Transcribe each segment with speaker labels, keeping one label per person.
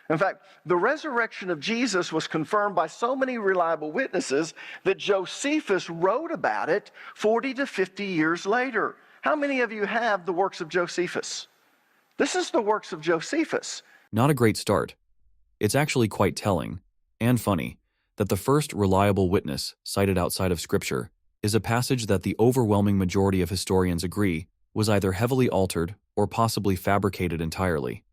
Speaker 1: In fact, the resurrection of Jesus was confirmed by so many reliable witnesses that Josephus wrote about it 40 to 50 years later. How many of you have the works of Josephus? This is the works of Josephus.
Speaker 2: Not a great start. It's actually quite telling, and funny, that the first reliable witness cited outside of Scripture is a passage that the overwhelming majority of historians agree was either heavily altered or possibly fabricated entirely.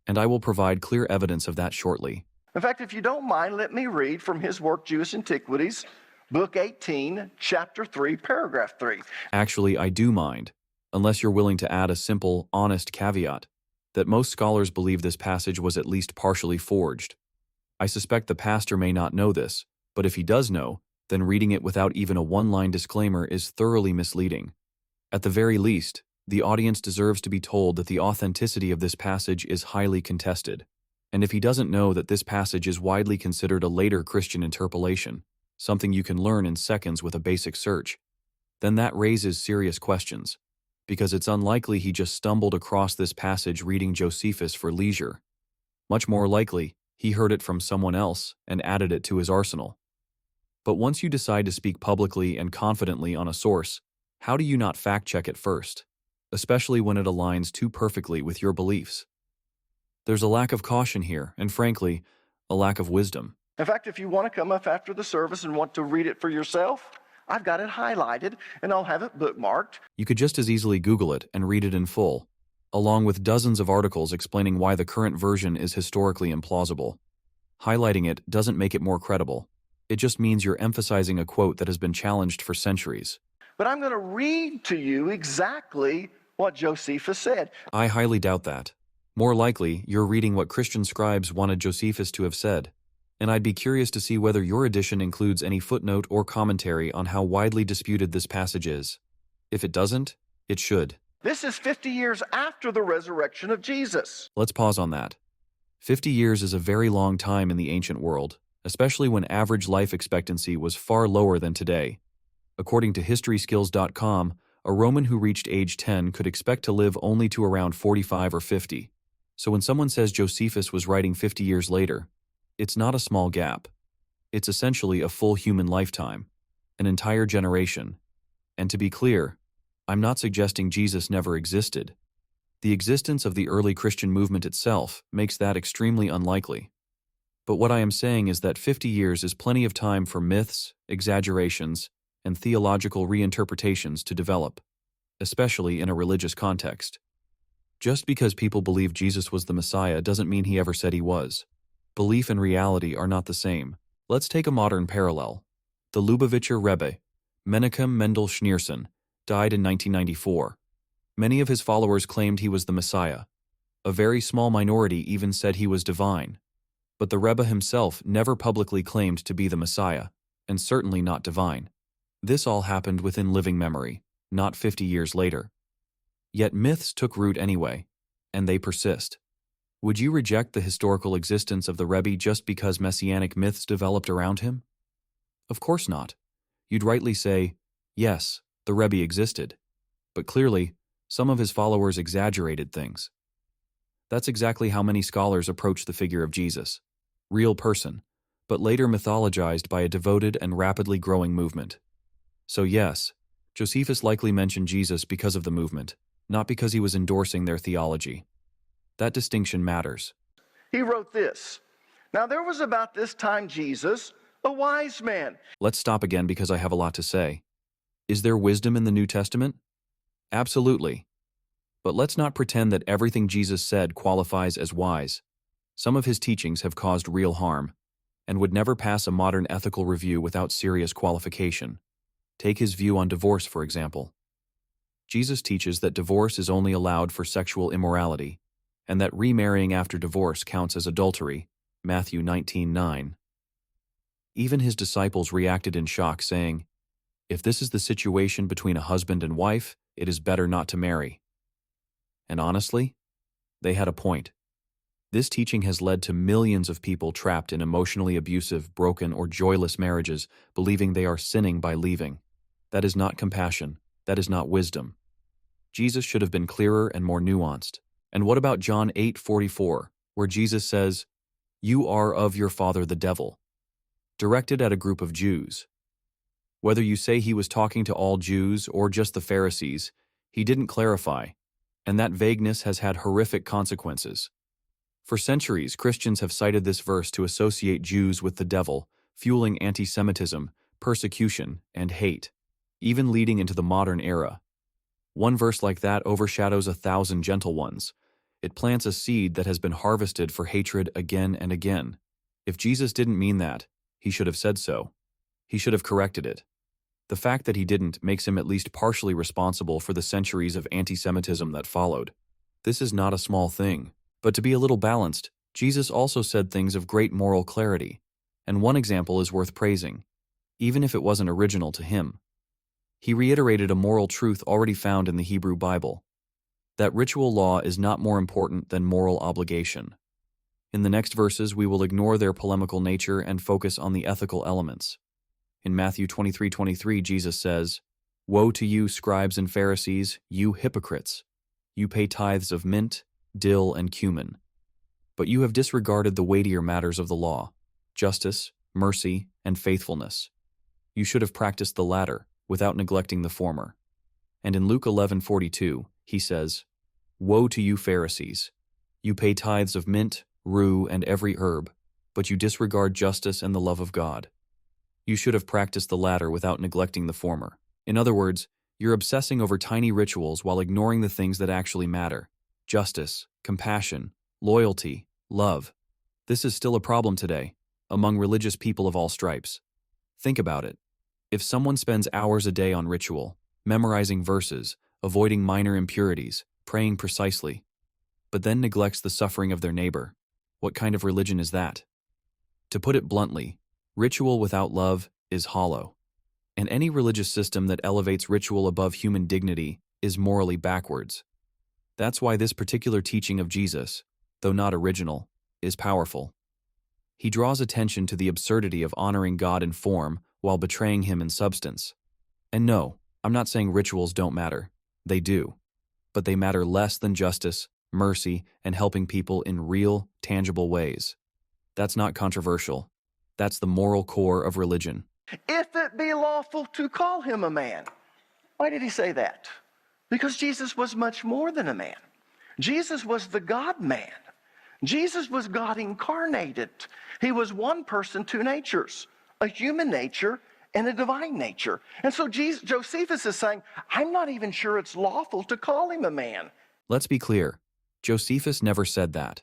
Speaker 2: And I will provide clear evidence of that shortly.
Speaker 1: In fact, if you don't mind, let me read from his work, Jewish Antiquities, Book 18, Chapter 3, Paragraph 3.
Speaker 2: Actually, I do mind, unless you're willing to add a simple, honest caveat, that most scholars believe this passage was at least partially forged. I suspect the pastor may not know this, but if he does know, then reading it without even a one-line disclaimer is thoroughly misleading. At the very least, the audience deserves to be told that the authenticity of this passage is highly contested, and if he doesn't know that this passage is widely considered a later Christian interpolation, something you can learn in seconds with a basic search, then that raises serious questions, because it's unlikely he just stumbled across this passage reading Josephus for leisure. Much more likely, he heard it from someone else and added it to his arsenal. But once you decide to speak publicly and confidently on a source, how do you not fact-check it first? Especially when it aligns too perfectly with your beliefs. There's a lack of caution here, and frankly, a lack of wisdom.
Speaker 1: In fact, if you want to come up after the service and want to read it for yourself, I've got it highlighted and I'll have it bookmarked.
Speaker 2: You could just as easily Google it and read it in full, along with dozens of articles explaining why the current version is historically implausible. Highlighting it doesn't make it more credible. It just means you're emphasizing a quote that has been challenged for centuries.
Speaker 1: But I'm going to read to you exactly what Josephus said.
Speaker 2: I highly doubt that. More likely, you're reading what Christian scribes wanted Josephus to have said, and I'd be curious to see whether your edition includes any footnote or commentary on how widely disputed this passage is. If it doesn't, it should.
Speaker 1: This is 50 years after the resurrection of Jesus.
Speaker 2: Let's pause on that. 50 years is a very long time in the ancient world, especially when average life expectancy was far lower than today. According to HistorySkills.com, a Roman who reached age 10 could expect to live only to around 45 or 50. So when someone says Josephus was writing 50 years later, it's not a small gap. It's essentially a full human lifetime, an entire generation. And to be clear, I'm not suggesting Jesus never existed. The existence of the early Christian movement itself makes that extremely unlikely. But what I am saying is that 50 years is plenty of time for myths, exaggerations, and theological reinterpretations to develop, especially in a religious context. Just because people believe Jesus was the Messiah doesn't mean he ever said he was. Belief and reality are not the same. Let's take a modern parallel. The Lubavitcher Rebbe, Menachem Mendel Schneerson, died in 1994. Many of his followers claimed he was the Messiah. A very small minority even said he was divine. But the Rebbe himself never publicly claimed to be the Messiah, and certainly not divine. This all happened within living memory, not 50 years later. Yet myths took root anyway, and they persist. Would you reject the historical existence of the Rebbe just because messianic myths developed around him? Of course not. You'd rightly say, yes, the Rebbe existed. But clearly, some of his followers exaggerated things. That's exactly how many scholars approach the figure of Jesus. Real person, but later mythologized by a devoted and rapidly growing movement. So yes, Josephus likely mentioned Jesus because of the movement, not because he was endorsing their theology. That distinction matters.
Speaker 1: He wrote this. Now there was about this time Jesus, a wise man.
Speaker 2: Let's stop again because I have a lot to say. Is there wisdom in the New Testament? Absolutely. But let's not pretend that everything Jesus said qualifies as wise. Some of his teachings have caused real harm, and would never pass a modern ethical review without serious qualification. Take his view on divorce, for example. Jesus teaches that divorce is only allowed for sexual immorality, and that remarrying after divorce counts as adultery, Matthew 19:9. Even his disciples reacted in shock, saying, "If this is the situation between a husband and wife, it is better not to marry." And honestly, they had a point. This teaching has led to millions of people trapped in emotionally abusive, broken, or joyless marriages, believing they are sinning by leaving. That is not compassion. That is not wisdom. Jesus should have been clearer and more nuanced. And what about John 8:44, where Jesus says, "You are of your father the devil," directed at a group of Jews. Whether you say he was talking to all Jews or just the Pharisees, he didn't clarify, and that vagueness has had horrific consequences. For centuries, Christians have cited this verse to associate Jews with the devil, fueling anti-Semitism, persecution, and hate, even leading into the modern era. One verse like that overshadows 1,000 gentle ones. It plants a seed that has been harvested for hatred again and again. If Jesus didn't mean that, he should have said so. He should have corrected it. The fact that he didn't makes him at least partially responsible for the centuries of anti-Semitism that followed. This is not a small thing. But to be a little balanced, Jesus also said things of great moral clarity, and one example is worth praising, even if it wasn't original to him. He reiterated a moral truth already found in the Hebrew Bible, that ritual law is not more important than moral obligation. In the next verses, we will ignore their polemical nature and focus on the ethical elements. In Matthew 23:23, Jesus says, "Woe to you, scribes and Pharisees, you hypocrites! You pay tithes of mint, dill, and cumin. But you have disregarded the weightier matters of the law, justice, mercy, and faithfulness. You should have practiced the latter, without neglecting the former." And in Luke 11:42, he says, "Woe to you, Pharisees! You pay tithes of mint, rue, and every herb, but you disregard justice and the love of God. You should have practiced the latter without neglecting the former." In other words, you're obsessing over tiny rituals while ignoring the things that actually matter: justice, compassion, loyalty, love. This is still a problem today, among religious people of all stripes. Think about it. If someone spends hours a day on ritual, memorizing verses, avoiding minor impurities, praying precisely, but then neglects the suffering of their neighbor, what kind of religion is that? To put it bluntly, ritual without love is hollow. And any religious system that elevates ritual above human dignity is morally backwards. That's why this particular teaching of Jesus, though not original, is powerful. He draws attention to the absurdity of honoring God in form while betraying him in substance. And no, I'm not saying rituals don't matter. They do. But they matter less than justice, mercy, and helping people in real, tangible ways. That's not controversial. That's the moral core of religion.
Speaker 1: If it be lawful to call him a man. Why did he say that? Because Jesus was much more than a man. Jesus was the God-man. Jesus was God incarnated. He was one person, two natures, a human nature and a divine nature. And so Josephus is saying, I'm not even sure it's lawful to call him a man.
Speaker 2: Let's be clear. Josephus never said that.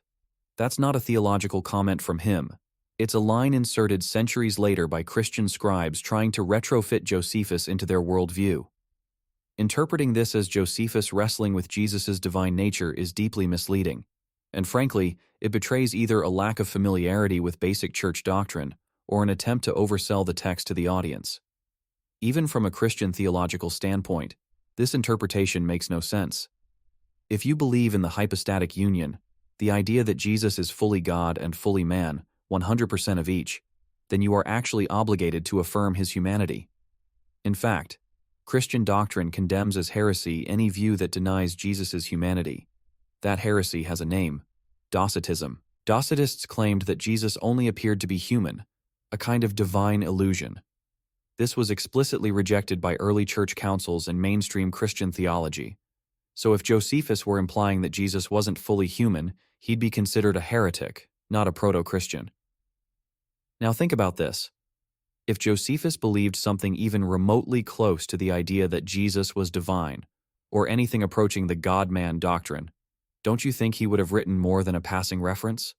Speaker 2: That's not a theological comment from him. It's a line inserted centuries later by Christian scribes trying to retrofit Josephus into their worldview. Interpreting this as Josephus wrestling with Jesus' divine nature is deeply misleading, and frankly, it betrays either a lack of familiarity with basic church doctrine or an attempt to oversell the text to the audience. Even from a Christian theological standpoint, this interpretation makes no sense. If you believe in the hypostatic union, the idea that Jesus is fully God and fully man, 100% of each, then you are actually obligated to affirm his humanity. In fact, Christian doctrine condemns as heresy any view that denies Jesus' humanity. That heresy has a name: Docetism. Docetists claimed that Jesus only appeared to be human, a kind of divine illusion. This was explicitly rejected by early church councils and mainstream Christian theology. So if Josephus were implying that Jesus wasn't fully human, he'd be considered a heretic, not a proto-Christian. Now think about this. If Josephus believed something even remotely close to the idea that Jesus was divine, or anything approaching the God-man doctrine, don't you think he would have written more than a passing reference?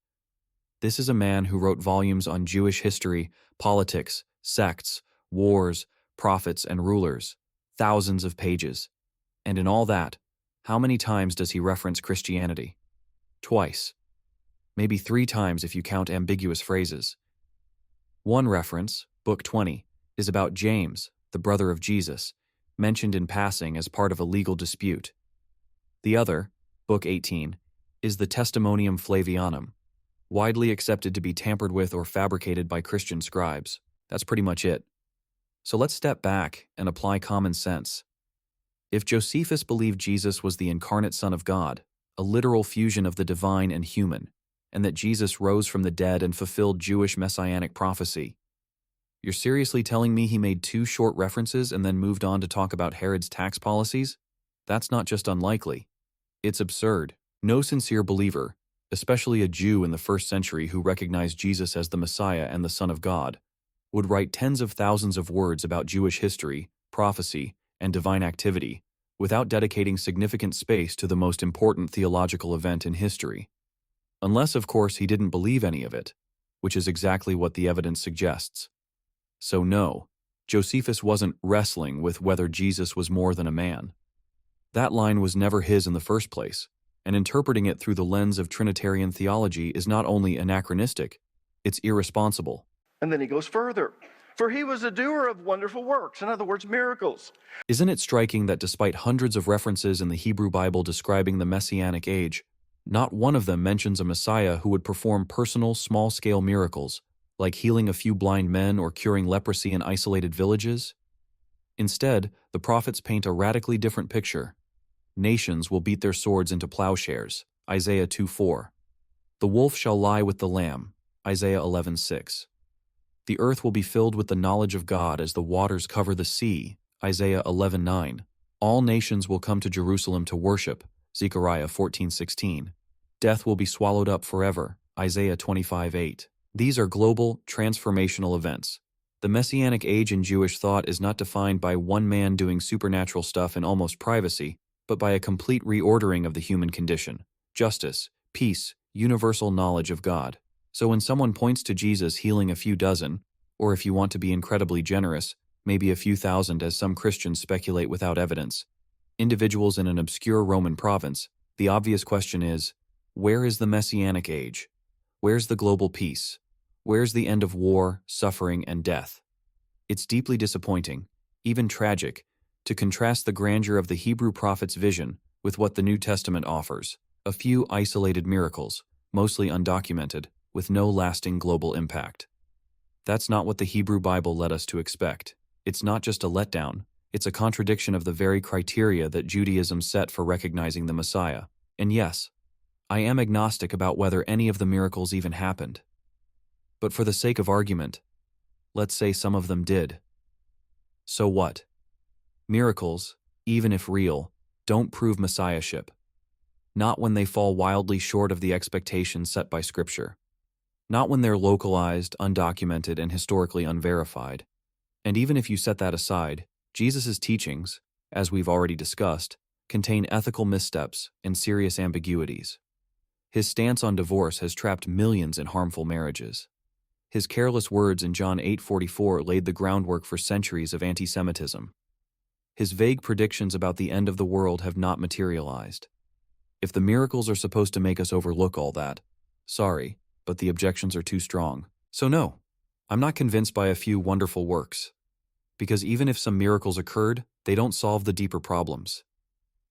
Speaker 2: This is a man who wrote volumes on Jewish history, politics, sects, wars, prophets, and rulers, thousands of pages. And in all that, how many times does he reference Christianity? Twice. Maybe 3 times if you count ambiguous phrases. One reference, Book 20, is about James, the brother of Jesus, mentioned in passing as part of a legal dispute. The other, Book 18, is the Testimonium Flavianum, widely accepted to be tampered with or fabricated by Christian scribes. That's pretty much it. So let's step back and apply common sense. If Josephus believed Jesus was the incarnate Son of God, a literal fusion of the divine and human, and that Jesus rose from the dead and fulfilled Jewish messianic prophecy. You're seriously telling me he made 2 short references and then moved on to talk about Herod's tax policies? That's not just unlikely. It's absurd. No sincere believer, especially a Jew in the 1st century who recognized Jesus as the Messiah and the Son of God, would write tens of thousands of words about Jewish history, prophecy, and divine activity, without dedicating significant space to the most important theological event in history. Unless, of course, he didn't believe any of it, which is exactly what the evidence suggests. So no, Josephus wasn't wrestling with whether Jesus was more than a man. That line was never his in the first place, and interpreting it through the lens of Trinitarian theology is not only anachronistic, it's irresponsible.
Speaker 1: And then he goes further. For he was a doer of wonderful works, in other words, miracles.
Speaker 2: Isn't it striking that despite hundreds of references in the Hebrew Bible describing the Messianic age, not one of them mentions a Messiah who would perform personal, small-scale miracles, like healing a few blind men or curing leprosy in isolated villages? Instead, the prophets paint a radically different picture. Nations will beat their swords into plowshares, Isaiah 2:4. The wolf shall lie with the lamb, Isaiah 11:6. The earth will be filled with the knowledge of God as the waters cover the sea, Isaiah 11:9. All nations will come to Jerusalem to worship, Zechariah 14:16. Death will be swallowed up forever, Isaiah 25:8. These are global, transformational events. The Messianic age in Jewish thought is not defined by one man doing supernatural stuff in almost privacy, but by a complete reordering of the human condition, justice, peace, universal knowledge of God. So when someone points to Jesus healing a few dozen, or if you want to be incredibly generous, maybe a few thousand as some Christians speculate without evidence, individuals in an obscure Roman province, the obvious question is, where is the Messianic age? Where's the global peace? Where's the end of war, suffering, and death? It's deeply disappointing, even tragic, to contrast the grandeur of the Hebrew prophet's vision with what the New Testament offers, a few isolated miracles, mostly undocumented, with no lasting global impact. That's not what the Hebrew Bible led us to expect. It's not just a letdown, it's a contradiction of the very criteria that Judaism set for recognizing the Messiah. And yes, I am agnostic about whether any of the miracles even happened. But for the sake of argument, let's say some of them did. So what? Miracles, even if real, don't prove messiahship. Not when they fall wildly short of the expectations set by Scripture. Not when they're localized, undocumented, and historically unverified. And even if you set that aside, Jesus' teachings, as we've already discussed, contain ethical missteps and serious ambiguities. His stance on divorce has trapped millions in harmful marriages. His careless words in John 8:44 laid the groundwork for centuries of anti-Semitism. His vague predictions about the end of the world have not materialized. If the miracles are supposed to make us overlook all that, sorry, but the objections are too strong. So no, I'm not convinced by a few wonderful works. Because even if some miracles occurred, they don't solve the deeper problems.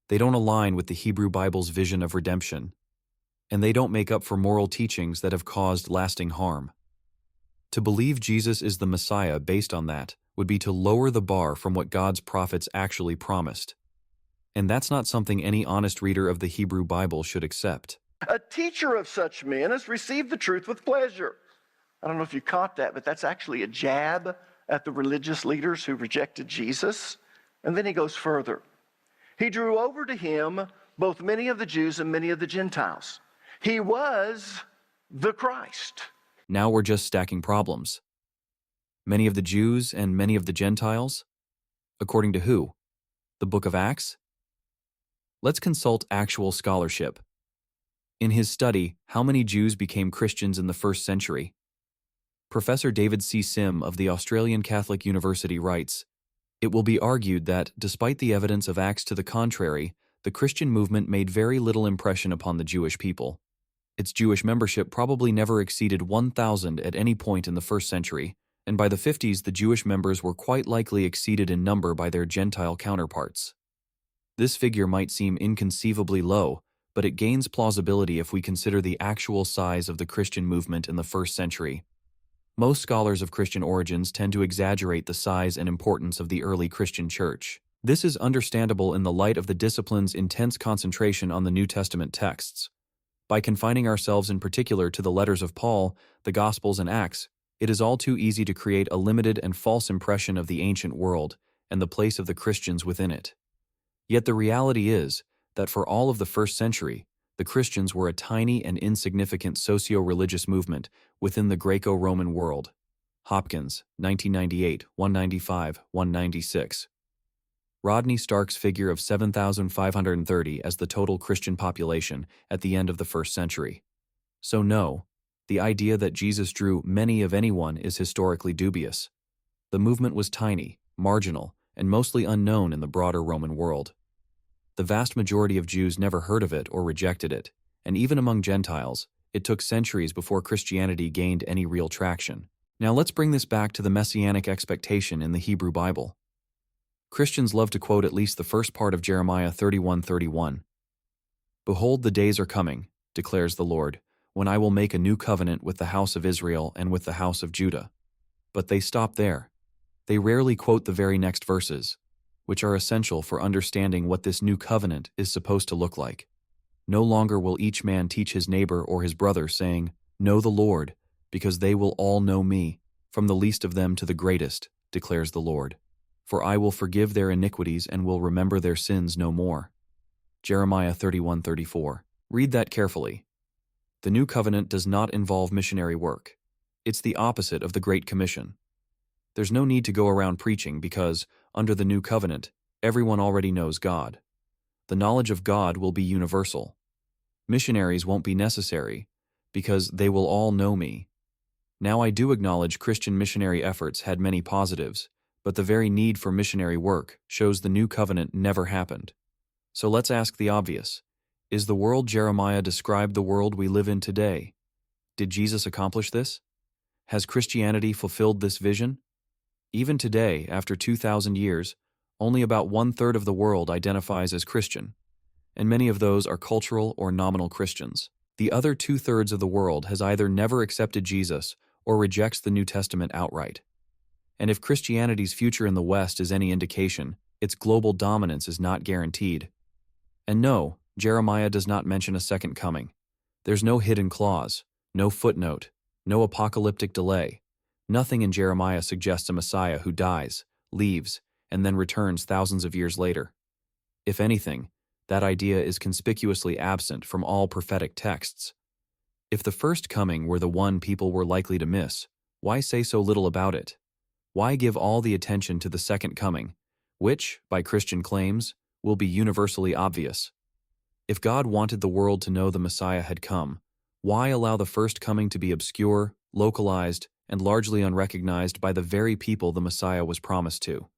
Speaker 2: They don't align with the Hebrew Bible's vision of redemption, and they don't make up for moral teachings that have caused lasting harm. To believe Jesus is the Messiah based on that would be to lower the bar from what God's prophets actually promised. And that's not something any honest reader of the Hebrew Bible should accept.
Speaker 1: A teacher of such men has received the truth with pleasure. I don't know if you caught that, but that's actually a jab at the religious leaders who rejected Jesus. And then he goes further. He drew over to him both many of the Jews and many of the Gentiles. He was the Christ.
Speaker 2: Now we're just stacking problems. Many of the Jews and many of the Gentiles? According to who? The Book of Acts? Let's consult actual scholarship. In his study, How Many Jews Became Christians in the First Century? Professor David C. Sim of the Australian Catholic University writes, "It will be argued that, despite the evidence of Acts to the contrary, the Christian movement made very little impression upon the Jewish people. Its Jewish membership probably never exceeded 1,000 at any point in the first century, and by the 50s the Jewish members were quite likely exceeded in number by their Gentile counterparts. This figure might seem inconceivably low, but it gains plausibility if we consider the actual size of the Christian movement in the first century. Most scholars of Christian origins tend to exaggerate the size and importance of the early Christian church. This is understandable in the light of the discipline's intense concentration on the New Testament texts. By confining ourselves in particular to the letters of Paul, the Gospels, and Acts, it is all too easy to create a limited and false impression of the ancient world and the place of the Christians within it. Yet the reality is that for all of the first century, the Christians were a tiny and insignificant socio-religious movement within the Greco-Roman world. Hopkins, 1998, 195, 196. Rodney Stark's figure of 7,530 as the total Christian population at the end of the first century. So no, the idea that Jesus drew many of anyone is historically dubious. The movement was tiny, marginal, and mostly unknown in the broader Roman world. The vast majority of Jews never heard of it or rejected it, and even among Gentiles, it took centuries before Christianity gained any real traction. Now let's bring this back to the messianic expectation in the Hebrew Bible. Christians love to quote at least the first part of Jeremiah 31:31. "Behold, the days are coming, declares the Lord, when I will make a new covenant with the house of Israel and with the house of Judah." But they stop there. They rarely quote the very next verses, which are essential for understanding what this new covenant is supposed to look like. No longer will each man teach his neighbor or his brother, saying, "Know the Lord," because they will all know me, from the least of them to the greatest, declares the Lord. For I will forgive their iniquities and will remember their sins no more. Jeremiah 31:34. Read that carefully. The new covenant does not involve missionary work. It's the opposite of the Great Commission. There's no need to go around preaching because, under the new covenant, everyone already knows God. The knowledge of God will be universal. Missionaries won't be necessary because they will all know me. Now I do acknowledge Christian missionary efforts had many positives, but the very need for missionary work shows the new covenant never happened. So let's ask the obvious. Is the world Jeremiah described the world we live in today? Did Jesus accomplish this? Has Christianity fulfilled this vision? Even today, after 2,000 years, only about 1/3 of the world identifies as Christian, and many of those are cultural or nominal Christians. The other 2/3 of the world has either never accepted Jesus or rejects the New Testament outright. And if Christianity's future in the West is any indication, its global dominance is not guaranteed. And no, Jeremiah does not mention a second coming. There's no hidden clause, no footnote, no apocalyptic delay. Nothing in Jeremiah suggests a Messiah who dies, leaves, and then returns thousands of years later. If anything, that idea is conspicuously absent from all prophetic texts. If the first coming were the one people were likely to miss, why say so little about it? Why give all the attention to the second coming, which, by Christian claims, will be universally obvious? If God wanted the world to know the Messiah had come, why allow the first coming to be obscure, localized, and largely unrecognized by the very people the Messiah was promised to?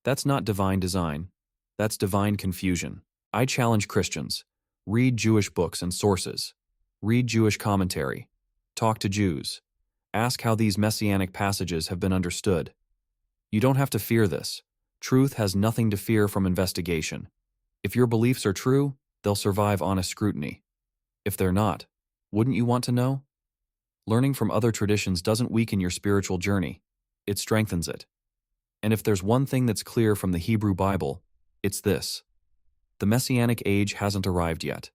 Speaker 2: That's not divine design. That's divine confusion. I challenge Christians. Read Jewish books and sources. Read Jewish commentary. Talk to Jews. Ask how these messianic passages have been understood. You don't have to fear this. Truth has nothing to fear from investigation. If your beliefs are true, they'll survive honest scrutiny. If they're not, wouldn't you want to know? Learning from other traditions doesn't weaken your spiritual journey. It strengthens it. And if there's one thing that's clear from the Hebrew Bible, it's this. The Messianic age hasn't arrived yet,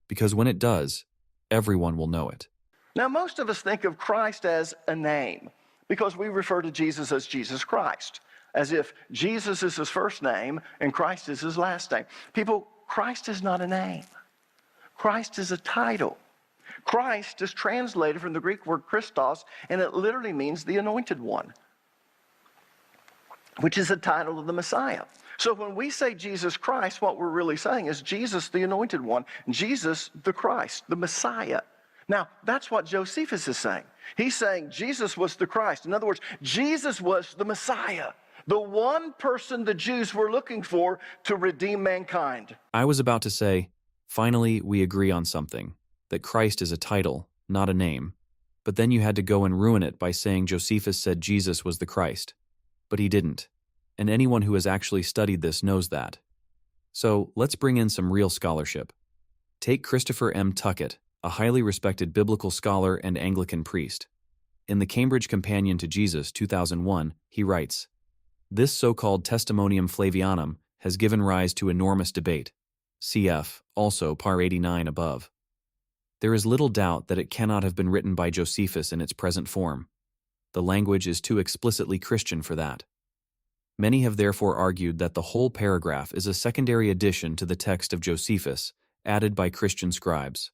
Speaker 2: because when it does, everyone will know it.
Speaker 1: Now, most of us think of Christ as a name because we refer to Jesus as Jesus Christ, as if Jesus is his first name and Christ is his last name. People, Christ is not a name. Christ is a title. Christ is translated from the Greek word Christos, and it literally means the anointed one, which is the title of the Messiah. So when we say Jesus Christ, what we're really saying is Jesus the anointed one, Jesus the Christ, the Messiah. Now, that's what Josephus is saying. He's saying Jesus was the Christ. In other words, Jesus was the Messiah, the one person the Jews were looking for to redeem mankind.
Speaker 2: I was about to say, finally, we agree on something, that Christ is a title, not a name. But then you had to go and ruin it by saying Josephus said Jesus was the Christ. But he didn't. And anyone who has actually studied this knows that. So let's bring in some real scholarship. Take Christopher M. Tuckett, a highly respected biblical scholar and Anglican priest. In the Cambridge Companion to Jesus, 2001, he writes, "This so-called Testimonium Flavianum has given rise to enormous debate. Cf. also par 89 above. There is little doubt that it cannot have been written by Josephus in its present form. The language is too explicitly Christian for that. Many have therefore argued that the whole paragraph is a secondary addition to the text of Josephus, added by Christian scribes.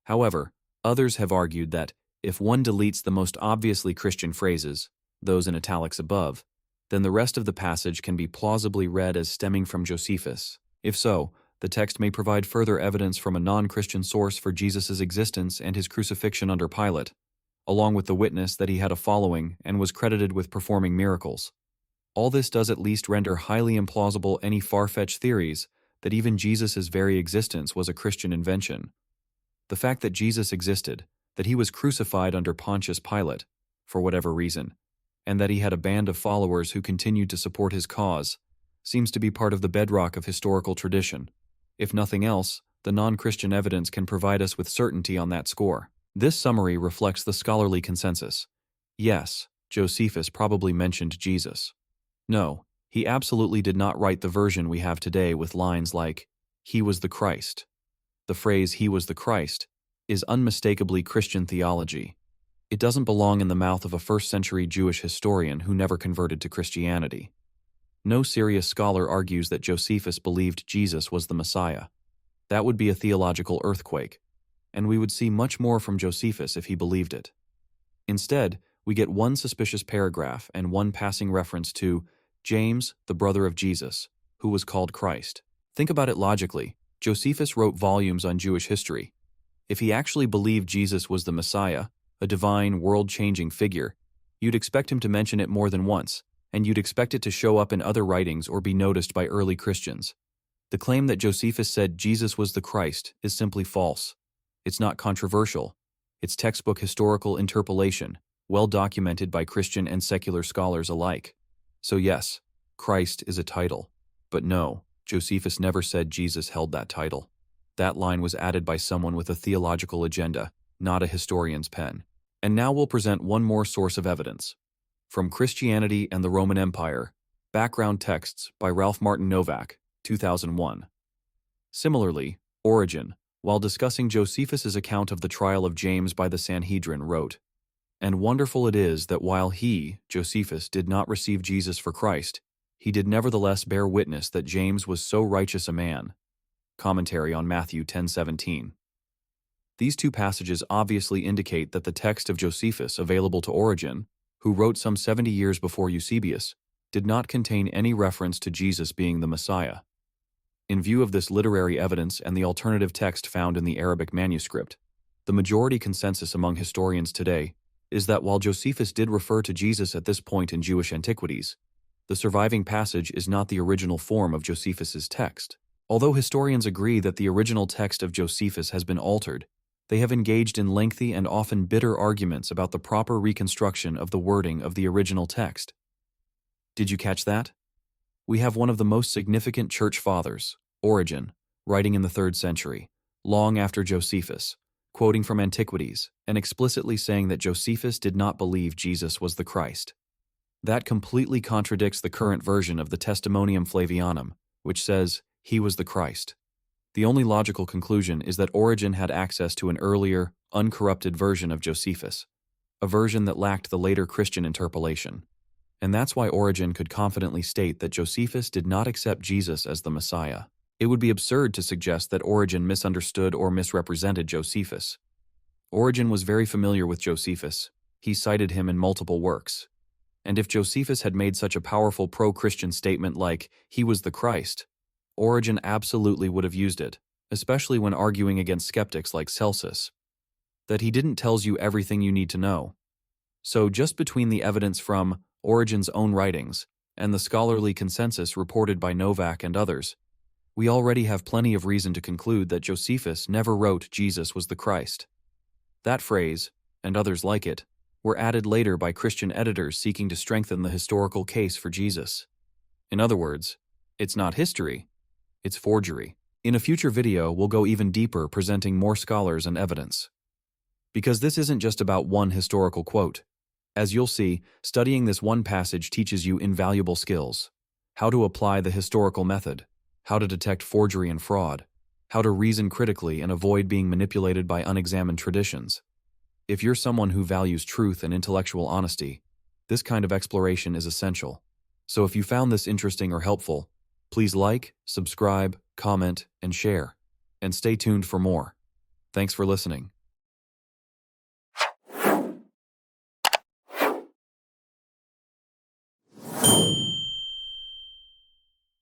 Speaker 2: However, others have argued that, if one deletes the most obviously Christian phrases, those in italics above, then the rest of the passage can be plausibly read as stemming from Josephus. If so, the text may provide further evidence from a non-Christian source for Jesus' existence and his crucifixion under Pilate, along with the witness that he had a following and was credited with performing miracles. All this does at least render highly implausible any far-fetched theories that even Jesus' very existence was a Christian invention. The fact that Jesus existed, that he was crucified under Pontius Pilate, for whatever reason, and that he had a band of followers who continued to support his cause, seems to be part of the bedrock of historical tradition. If nothing else, the non-Christian evidence can provide us with certainty on that score. This summary reflects the scholarly consensus. Yes, Josephus probably mentioned Jesus. No, he absolutely did not write the version we have today with lines like, "He was the Christ." The phrase, "He was the Christ," is unmistakably Christian theology. It doesn't belong in the mouth of a first-century Jewish historian who never converted to Christianity. No serious scholar argues that Josephus believed Jesus was the Messiah. That would be a theological earthquake, and we would see much more from Josephus if he believed it. Instead, we get one suspicious paragraph and one passing reference to James, the brother of Jesus, who was called Christ. Think about it logically. Josephus wrote volumes on Jewish history. If he actually believed Jesus was the Messiah, a divine, world-changing figure, you'd expect him to mention it more than once, and you'd expect it to show up in other writings or be noticed by early Christians. The claim that Josephus said Jesus was the Christ is simply false. It's not controversial. It's textbook historical interpolation, well documented by Christian and secular scholars alike. So yes, Christ is a title. But no, Josephus never said Jesus held that title. That line was added by someone with a theological agenda, not a historian's pen. And now we'll present one more source of evidence. From Christianity and the Roman Empire, Background Texts by Ralph Martin Novak, 2001. Similarly, Origen, while discussing Josephus's account of the trial of James by the Sanhedrin, wrote, "And wonderful it is that while he, Josephus, did not receive Jesus for Christ, he did nevertheless bear witness that James was so righteous a man." Commentary on Matthew 10:17. These two passages obviously indicate that the text of Josephus available to Origen, who wrote some 70 years before Eusebius, did not contain any reference to Jesus being the Messiah. In view of this literary evidence and the alternative text found in the Arabic manuscript, the majority consensus among historians today is that while Josephus did refer to Jesus at this point in Jewish antiquities, the surviving passage is not the original form of Josephus's text. Although historians agree that the original text of Josephus has been altered, they have engaged in lengthy and often bitter arguments about the proper reconstruction of the wording of the original text. Did you catch that? We have one of the most significant church fathers, Origen, writing in the 3rd century, long after Josephus, quoting from Antiquities and explicitly saying that Josephus did not believe Jesus was the Christ. That completely contradicts the current version of the Testimonium Flavianum, which says, "He was the Christ." The only logical conclusion is that Origen had access to an earlier, uncorrupted version of Josephus, a version that lacked the later Christian interpolation. And that's why Origen could confidently state that Josephus did not accept Jesus as the Messiah. It would be absurd to suggest that Origen misunderstood or misrepresented Josephus. Origen was very familiar with Josephus. He cited him in multiple works. And if Josephus had made such a powerful pro-Christian statement like, "He was the Christ," Origen absolutely would have used it, especially when arguing against skeptics like Celsus. That he didn't tells you everything you need to know. So just between the evidence from Origen's own writings and the scholarly consensus reported by Novak and others, we already have plenty of reason to conclude that Josephus never wrote Jesus was the Christ. That phrase, and others like it, were added later by Christian editors seeking to strengthen the historical case for Jesus. In other words, it's not history, it's forgery. In a future video, we'll go even deeper, presenting more scholars and evidence. Because this isn't just about one historical quote. As you'll see, studying this one passage teaches you invaluable skills: how to apply the historical method, how to detect forgery and fraud, how to reason critically and avoid being manipulated by unexamined traditions. If you're someone who values truth and intellectual honesty, this kind of exploration is essential. So if you found this interesting or helpful, please like, subscribe, comment, and share. And stay tuned for more. Thanks for listening.